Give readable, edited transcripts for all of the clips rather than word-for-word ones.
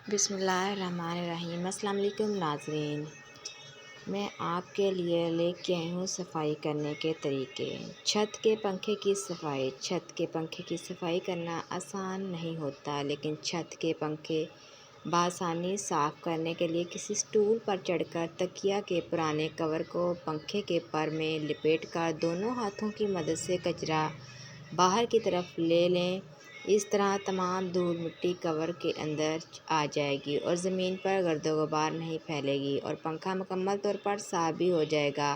بسم اللہ الرحمن الرحیم۔ السلام علیکم ناظرین، میں آپ کے لیے لے کے آئی ہوں صفائی کرنے کے طریقے۔ چھت کے پنکھے کی صفائی۔ چھت کے پنکھے کی صفائی کرنا آسان نہیں ہوتا، لیکن چھت کے پنکھے بآسانی صاف کرنے کے لیے کسی سٹول پر چڑھ کر تکیہ کے پرانے کور کو پنکھے کے پر میں لپیٹ کر دونوں ہاتھوں کی مدد سے کچرا باہر کی طرف لے لیں۔ اس طرح تمام دھول مٹی کور کے اندر آ جائے گی اور زمین پر گرد و غبار نہیں پھیلے گی، اور پنکھا مکمل طور پر صاف بھی ہو جائے گا۔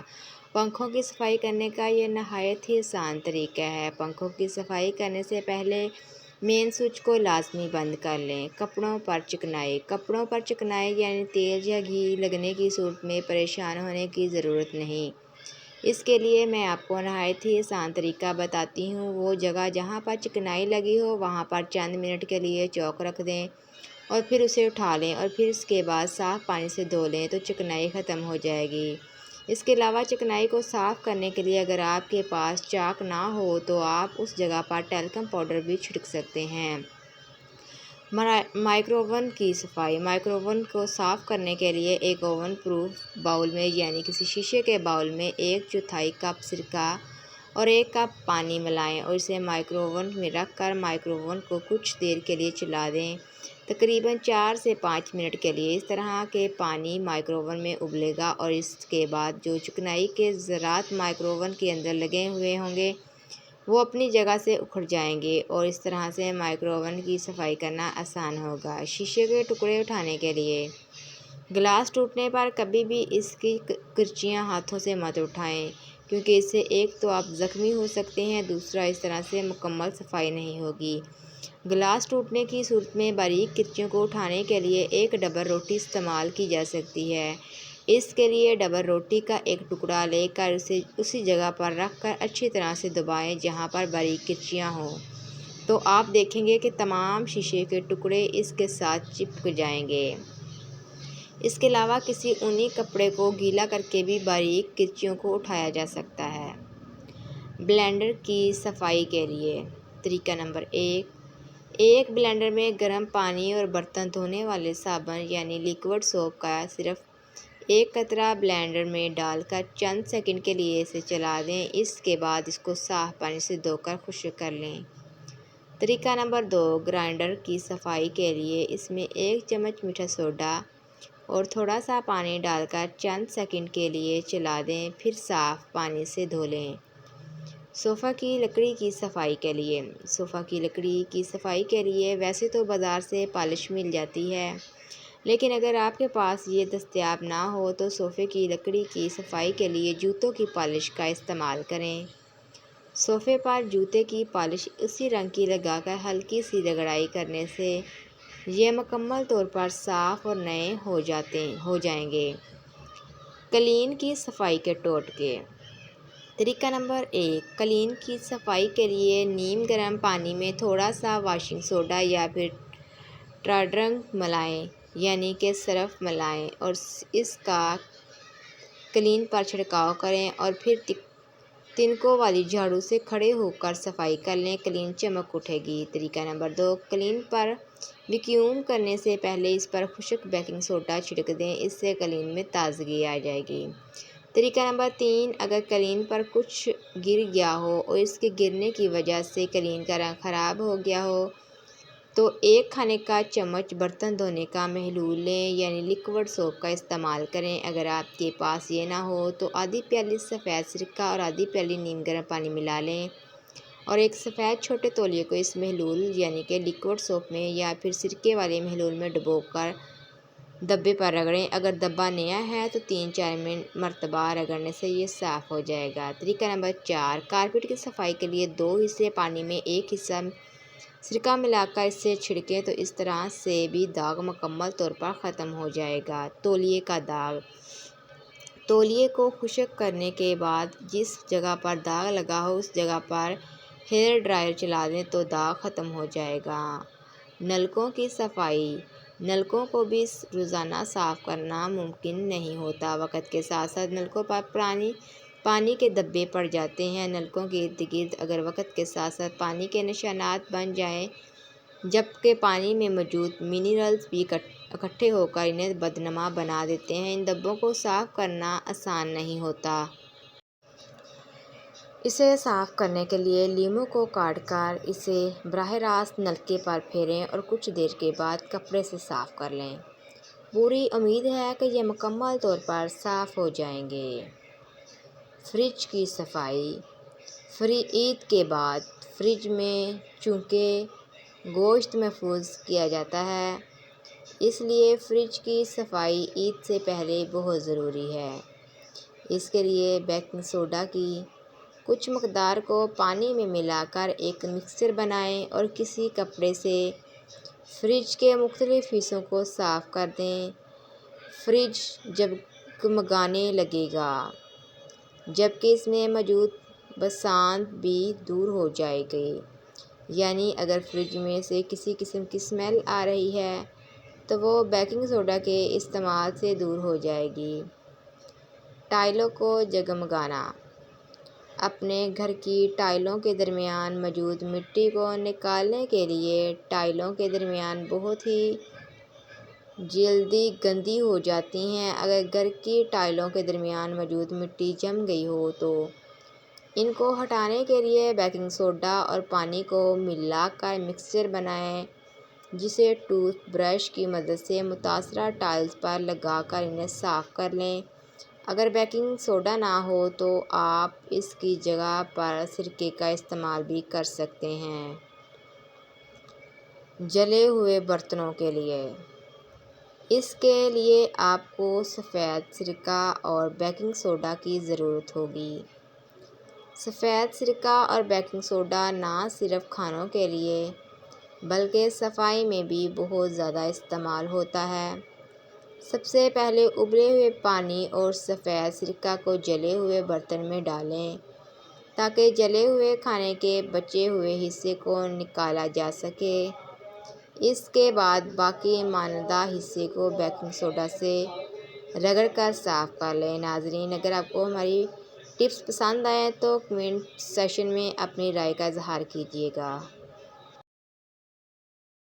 پنکھوں کی صفائی کرنے کا یہ نہایت ہی آسان طریقہ ہے۔ پنکھوں کی صفائی کرنے سے پہلے مین سوئچ کو لازمی بند کر لیں۔ کپڑوں پر چکنائی۔ کپڑوں پر چکنائی یعنی تیل یا گھی لگنے کی صورت میں پریشان ہونے کی ضرورت نہیں۔ اس کے لیے میں آپ کو نہایت ہی آسان طریقہ بتاتی ہوں۔ وہ جگہ جہاں پر چکنائی لگی ہو وہاں پر چند منٹ کے لیے چوک رکھ دیں اور پھر اسے اٹھا لیں، اور پھر اس کے بعد صاف پانی سے دھو لیں تو چکنائی ختم ہو جائے گی۔ اس کے علاوہ چکنائی کو صاف کرنے کے لیے اگر آپ کے پاس چاک نہ ہو تو آپ اس جگہ پر ٹیلکم پاؤڈر بھی چھڑک سکتے ہیں۔ مائکرو اوون کی صفائی۔ مائکرو اوون کو صاف کرنے کے لیے ایک اوون پروف باؤل میں یعنی کسی شیشے کے باؤل میں 1/4 کپ سرکہ اور 1 کپ پانی ملائیں اور اسے مائکرو اوون میں رکھ کر مائکرو اوون کو کچھ دیر کے لیے چلا دیں، تقریباً 4 سے 5 منٹ کے لیے۔ اس طرح کے پانی مائکرو اوون میں ابلے گا اور اس کے بعد جو چکنائی کے ذرات مائکرو اوون کے اندر لگے ہوئے ہوں گے وہ اپنی جگہ سے اکھڑ جائیں گے، اور اس طرح سے مائکرو اوون کی صفائی کرنا آسان ہوگا۔ شیشے کے ٹکڑے اٹھانے کے لیے۔ گلاس ٹوٹنے پر کبھی بھی اس کی کرچیاں ہاتھوں سے مت اٹھائیں، کیونکہ اس سے ایک تو آپ زخمی ہو سکتے ہیں، دوسرا اس طرح سے مکمل صفائی نہیں ہوگی۔ گلاس ٹوٹنے کی صورت میں باریک کرچیوں کو اٹھانے کے لیے ایک ڈبل روٹی استعمال کی جا سکتی ہے۔ اس کے لیے ڈبل روٹی کا ایک ٹکڑا لے کر اسے اسی جگہ پر رکھ کر اچھی طرح سے دبائیں جہاں پر باریک کرچیاں ہوں، تو آپ دیکھیں گے کہ تمام شیشے کے ٹکڑے اس کے ساتھ چپک جائیں گے۔ اس کے علاوہ کسی اونی کپڑے کو گیلا کر کے بھی باریک کرچیوں کو اٹھایا جا سکتا ہے۔ بلینڈر کی صفائی کے لیے۔ طریقہ نمبر 1۔ ایک بلینڈر میں گرم پانی اور برتن دھونے والے صابن یعنی لیکوڈ سوپ کا صرف 1 قطرہ بلینڈر میں ڈال کر چند سیکنڈ کے لیے اسے چلا دیں۔ اس کے بعد اس کو صاف پانی سے دھو کر خشک کر لیں۔ طریقہ نمبر 2۔ گرائنڈر کی صفائی کے لیے۔ اس میں 1 چمچ میٹھا سوڈا اور تھوڑا سا پانی ڈال کر چند سیکنڈ کے لیے چلا دیں، پھر صاف پانی سے دھو لیں۔ صوفہ کی لکڑی کی صفائی کے لیے۔ صوفہ کی لکڑی کی صفائی کے لیے ویسے تو بازار سے پالش مل جاتی ہے، لیکن اگر آپ کے پاس یہ دستیاب نہ ہو تو صوفے کی لکڑی کی صفائی کے لیے جوتوں کی پالش کا استعمال کریں۔ صوفے پر جوتے کی پالش اسی رنگ کی لگا کر ہلکی سی رگڑائی کرنے سے یہ مکمل طور پر صاف اور نئے ہو جائیں گے۔ قالین کی صفائی کے ٹوٹکے۔ طریقہ نمبر 1۔ قالین کی صفائی کے لیے نیم گرم پانی میں تھوڑا سا واشنگ سوڈا یا پھر ٹارڈنگ ملائیں یعنی کہ سرف ملائیں اور اس کا قالین پر چھڑکاؤ کریں، اور پھر تنکوں والی جھاڑو سے کھڑے ہو کر صفائی کر لیں۔ قالین چمک اٹھے گی۔ طریقہ نمبر 2۔ قالین پر ویکیوم کرنے سے پہلے اس پر خشک بیکنگ سوڈا چھڑک دیں، اس سے قالین میں تازگی آ جائے گی۔ طریقہ نمبر 3۔ اگر قالین پر کچھ گر گیا ہو اور اس کے گرنے کی وجہ سے قالین کا رنگ خراب ہو گیا ہو تو 1 کھانے کا چمچ برتن دھونے کا محلول لیں یعنی لیکوڈ سوپ کا استعمال کریں۔ اگر آپ کے پاس یہ نہ ہو تو آدھی پیالی سفید سرکہ اور آدھی پیالی نیم گرم پانی ملا لیں اور ایک سفید چھوٹے تولیے کو اس محلول یعنی کہ لیکوڈ سوپ میں یا پھر سرکے والے محلول میں ڈبو کر دبے پر رگڑیں۔ اگر دبا نیا ہے تو 3-4 مرتبہ رگڑنے سے یہ صاف ہو جائے گا۔ طریقہ نمبر 4۔ کارپیٹ کی صفائی کے لیے 2 حصے پانی میں 1 حصہ سرکہ ملا کر اسے چھڑکیں تو اس طرح سے بھی داغ مکمل طور پر ختم ہو جائے گا۔ تولیے کا داغ۔ تولیے کو خشک کرنے کے بعد جس جگہ پر داغ لگا ہو اس جگہ پر ہیئر ڈرائر چلا دیں تو داغ ختم ہو جائے گا۔ نلکوں کی صفائی۔ نلکوں کو بھی روزانہ صاف کرنا ممکن نہیں ہوتا۔ وقت کے ساتھ ساتھ نلکوں پر پانی کے دھبے پڑ جاتے ہیں۔ نلکوں کے ارد گرد اگر وقت کے ساتھ ساتھ پانی کے نشانات بن جائیں جبکہ پانی میں موجود منرلز بھی اکٹھے ہو کر انہیں بدنما بنا دیتے ہیں۔ ان دھبوں کو صاف کرنا آسان نہیں ہوتا۔ اسے صاف کرنے کے لیے لیموں کو کاٹ کر اسے براہ راست نلکے پر پھیریں اور کچھ دیر کے بعد کپڑے سے صاف کر لیں۔ پوری امید ہے کہ یہ مکمل طور پر صاف ہو جائیں گے۔ فریج کی صفائی۔ عید کے بعد فریج میں چونکہ گوشت محفوظ کیا جاتا ہے، اس لیے فریج کی صفائی عید سے پہلے بہت ضروری ہے۔ اس کے لیے بیکنگ سوڈا کی کچھ مقدار کو پانی میں ملا کر ایک مکسچر بنائیں اور کسی کپڑے سے فریج کے مختلف حصوں کو صاف کر دیں۔ فریج جگمگانے لگے گا جبکہ اس میں موجود بساط بھی دور ہو جائے گی، یعنی اگر فریج میں سے کسی قسم کی اسمیل آ رہی ہے تو وہ بیکنگ سوڈا کے استعمال سے دور ہو جائے گی۔ ٹائلوں کو جگمگانا۔ اپنے گھر کی ٹائلوں کے درمیان موجود مٹی کو نکالنے کے لیے ٹائلوں کے درمیان بہت ہی جلدی گندی ہو جاتی ہیں۔ اگر گھر کی ٹائلوں کے درمیان موجود مٹی جم گئی ہو تو ان کو ہٹانے کے لیے بیکنگ سوڈا اور پانی کو ملا کر مکسچر بنائیں، جسے ٹوتھ برش کی مدد سے متاثرہ ٹائلز پر لگا کر انہیں صاف کر لیں۔ اگر بیکنگ سوڈا نہ ہو تو آپ اس کی جگہ پر سرکے کا استعمال بھی کر سکتے ہیں۔ جلے ہوئے برتنوں کے لیے۔ اس کے لیے آپ کو سفید سرکہ اور بیکنگ سوڈا کی ضرورت ہوگی۔ سفید سرکہ اور بیکنگ سوڈا نہ صرف کھانوں کے لیے بلکہ صفائی میں بھی بہت زیادہ استعمال ہوتا ہے۔ سب سے پہلے ابلے ہوئے پانی اور سفید سرکہ کو جلے ہوئے برتن میں ڈالیں تاکہ جلے ہوئے کھانے کے بچے ہوئے حصے کو نکالا جا سکے۔ اس کے بعد باقی ماندہ حصے کو بیکنگ سوڈا سے رگڑ کر صاف کر لیں۔ ناظرین، اگر آپ کو ہماری ٹپس پسند آئیں تو کمنٹ سیکشن میں اپنی رائے کا اظہار کیجیے گا۔